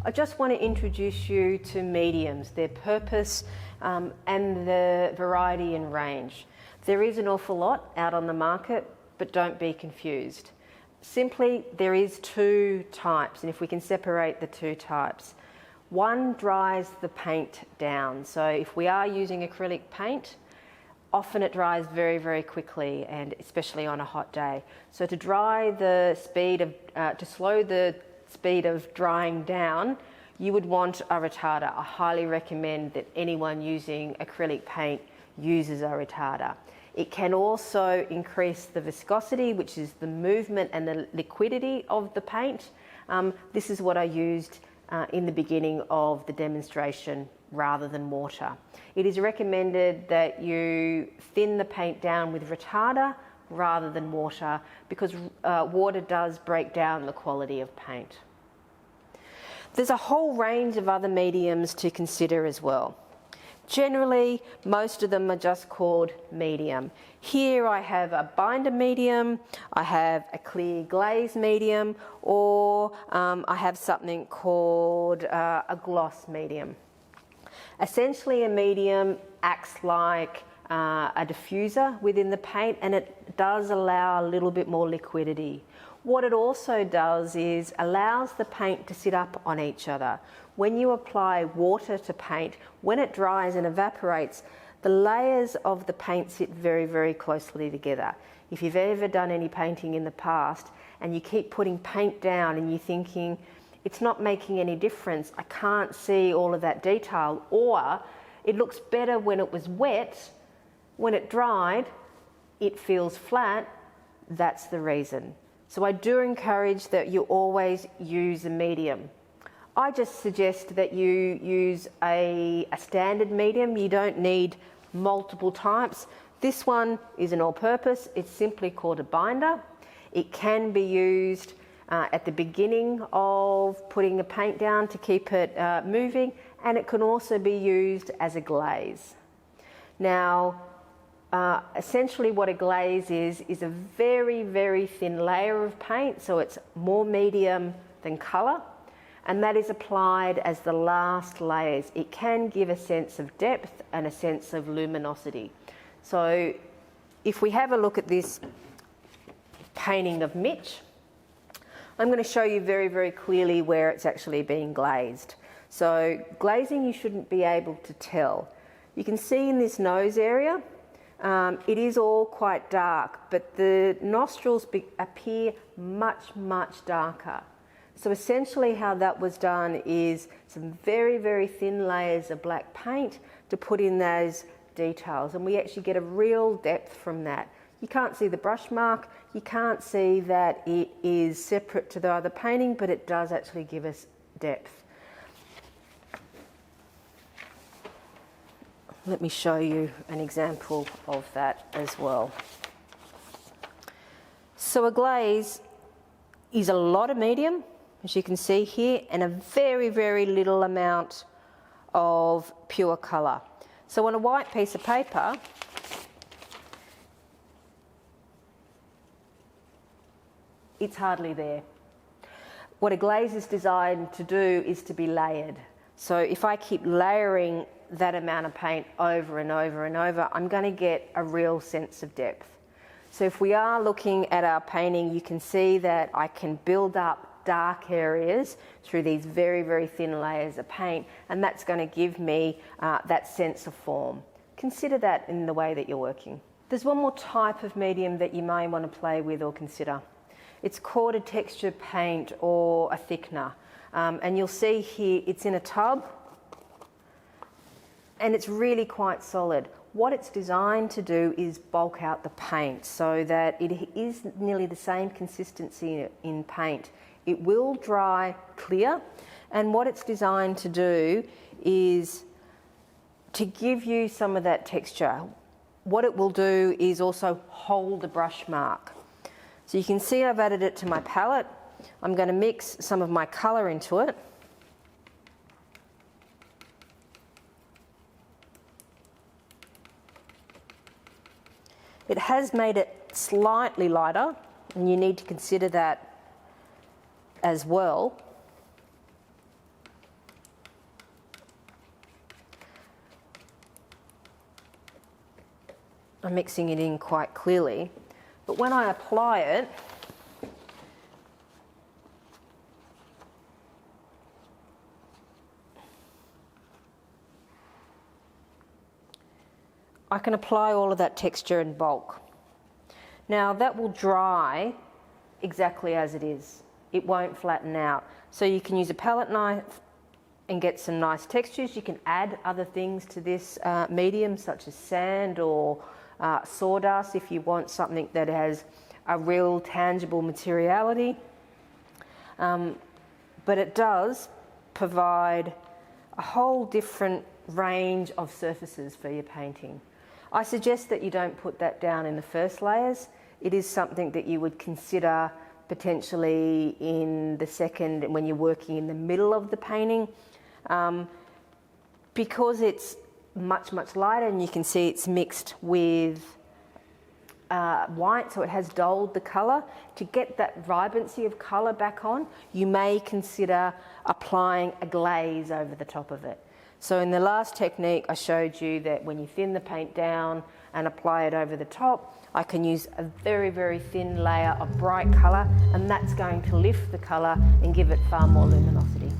I just want to introduce you to mediums, their purpose and the variety and range. There is an awful lot out on the market, but don't be confused. Simply, there is two types, and if we can separate the two types. One dries the paint down. So if we are using acrylic paint, often it dries very, very quickly, and especially on a hot day. So to slow the speed of drying down, you would want a retarder. I highly recommend that anyone using acrylic paint uses a retarder. It can also increase the viscosity, which is the movement and the liquidity of the paint. This is what I used in the beginning of the demonstration rather than water. It is recommended that you thin the paint down with retarder rather than water, because water does break down the quality of paint. There's a whole range of other mediums to consider as well. Generally, most of them are just called medium. Here I have a binder medium, I have a clear glaze medium, or I have something called a gloss medium. Essentially, a medium acts like a diffuser within the paint, and it does allow a little bit more liquidity. What it also does is allows the paint to sit up on each other. When you apply water to paint, when it dries and evaporates, the layers of the paint sit very, very closely together. If you've ever done any painting in the past and you keep putting paint down and you're thinking, it's not making any difference, I can't see all of that detail, or it looks better when it was wet, when it dried, it feels flat, that's the reason. So I do encourage that you always use a medium. I just suggest that you use a standard medium. You don't need multiple types. This one is an all-purpose. It's simply called a binder. It can be used at the beginning of putting the paint down to keep it moving, and it can also be used as a glaze. Now, essentially what a glaze is a very, very thin layer of paint, so it's more medium than colour, and that is applied as the last layers. It can give a sense of depth and a sense of luminosity. So if we have a look at this painting of Mitch, I'm going to show you very, very clearly where it's actually being glazed. So glazing, you shouldn't be able to tell. You can see in this nose area, it is all quite dark, but the nostrils appear much, much darker. So essentially how that was done is some very, very thin layers of black paint to put in those details, and we actually get a real depth from that. You can't see the brush mark, you can't see that it is separate to the other painting, but it does actually give us depth. Let me show you an example of that as well. So a glaze is a lot of medium, as you can see here, and a very, very little amount of pure colour. So on a white piece of paper, it's hardly there. What a glaze is designed to do is to be layered. So if I keep layering that amount of paint over and over and over, I'm going to get a real sense of depth. So if we are looking at our painting, you can see that I can build up dark areas through these very, very thin layers of paint, and that's going to give me that sense of form. Consider that in the way that you're working. There's one more type of medium that you may want to play with or consider. It's called a texture paint or a thickener, and you'll see here it's in a tub and it's really quite solid. What it's designed to do is bulk out the paint so that it is nearly the same consistency in paint. It will dry clear, and what it's designed to do is to give you some of that texture. What it will do is also hold the brush mark. So you can see I've added it to my palette. I'm going to mix some of my colour into it. It has made it slightly lighter, and you need to consider that as well. I'm mixing it in quite clearly, but when I apply it, I can apply all of that texture in bulk. Now that will dry exactly as it is. It won't flatten out. So you can use a palette knife and get some nice textures. You can add other things to this medium, such as sand or sawdust, if you want something that has a real tangible materiality. But it does provide a whole different range of surfaces for your painting. I suggest that you don't put that down in the first layers. It is something that you would consider potentially in the second, when you're working in the middle of the painting, because it's much lighter, and you can see it's mixed with white, so it has dulled the colour. To get that vibrancy of colour back on, you may consider applying a glaze over the top of it. So in the last technique I showed you that when you thin the paint down and apply it over the top, I can use a very thin layer of bright colour, and that's going to lift the colour and give it far more luminosity.